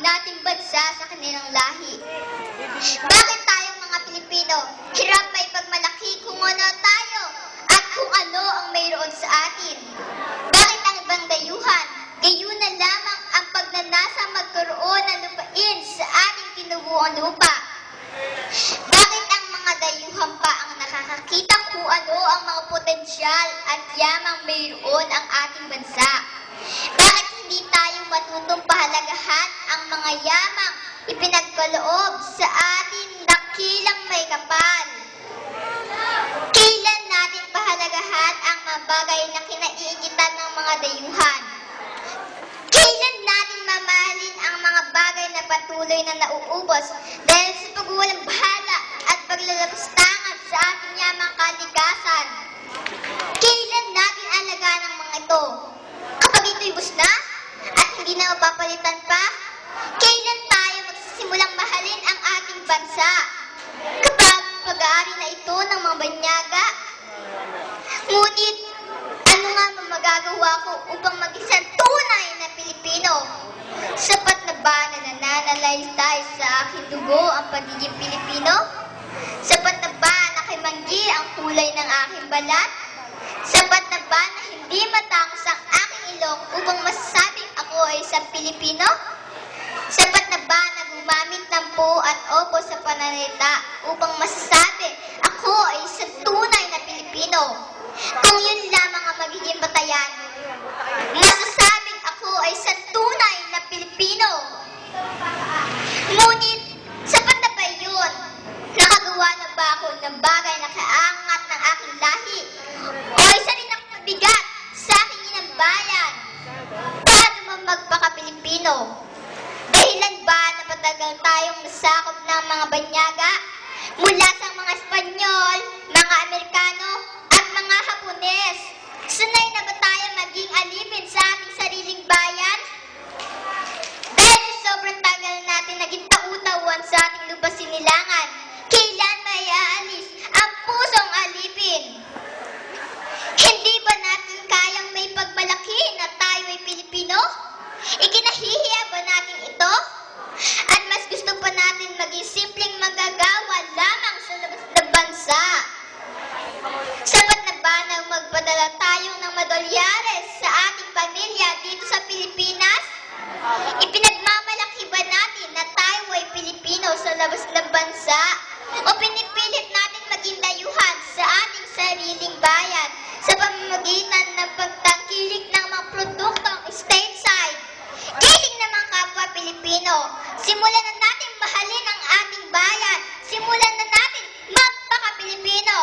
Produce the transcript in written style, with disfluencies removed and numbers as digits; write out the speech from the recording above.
nating bansa sa kanilang lahi. Bakit tayong mga Pilipino hirap may pagmalaki kung ano tayo at kung ano ang mayroon sa atin? Bakit ang ibang dayuhan, gayon na lamang ang pagnanasa magkaroon ng lupain sa ating tinubuang lupa? Bakit ang mga dayuhan pa ang nakakakita kung ano ang mga potensyal at yamang mayroon ang ating bansa? Bakit hindi tayo matutong pahalagahan ang mga yamang ipinagkaloob sa atin dakilang may kapal? Kailan natin pahalagahan ang mga bagay na kinaiigitan ng mga dayuhan? Kailan natin mamahalin ang mga bagay na patuloy na nauubos dahil sa pagwawalang bahala at paglalabas-tangan sa ating yamang kalikasan? Kailan natin alagaan ang mga ito? Kapag ito'y bus na at hindi na mapapalitan pa, kailan tayo magsisimulang mahalin ang ating bansa? Kapag pag-aari na ito ng mga banyaga? Ngunit, ano nga magagawa ko upang mag-isang tunay na Pilipino? Sapat na ba na nananalaysay sa aking dugo ang pagiging Pilipino? Sapat na ba na kimanggi ang kulay ng aking balat? Sapat na ba na hindi matangos ang aking ilong upang masasabing ako ay isang Pilipino? Sapat na ba na gumamit ng po at opo sa pananalita upang masasabi ako ay isang tunay na Pilipino? Kung yun lamang ang magiging batayan, masasabing ako ay isang tunay na Pilipino. Ngunit, sapat na ba yun? Nakagawa na ba ako ng bagay na kaangat ng aking lahi? O isa rin ang mabigat sa aking inang bayan? Paano man magpaka-Pilipino? Dahilan ba na patagal tayong nasakop ng mga banyaga? Mula sa mga Espanyol, mga Amerikano, at mga Hapones? Sanay na ba tayo maging alipin sa ating sariling bayan? Dahil sa sobrang tagal natin naging tau-tauan sa ating lupa sinilangan, kailan may aalis ang pusong alipin? Hindi ba natin kayang may pagmalaki na tayo ay Pilipino? Ikinahihiya ba natin ito? At mas gusto pa natin maging simpleng manggagawa lamang sa labas ng bansa? Sapat na ba na magpadala tayo ng madolyares sa ating pamilya dito sa Pilipinas? Ipinagmamalaki ba natin na tayo ay Pilipino sa labas ng bansa? O pinipilit natin maging dayuhan sa ating sariling bayan sa pamamagitan ng pagtangkilik ng mga produktong stateside? Kiling naman kapwa Pilipino, simulan na natin mahalin ang ating bayan. Simulan na natin magpaka-Pilipino.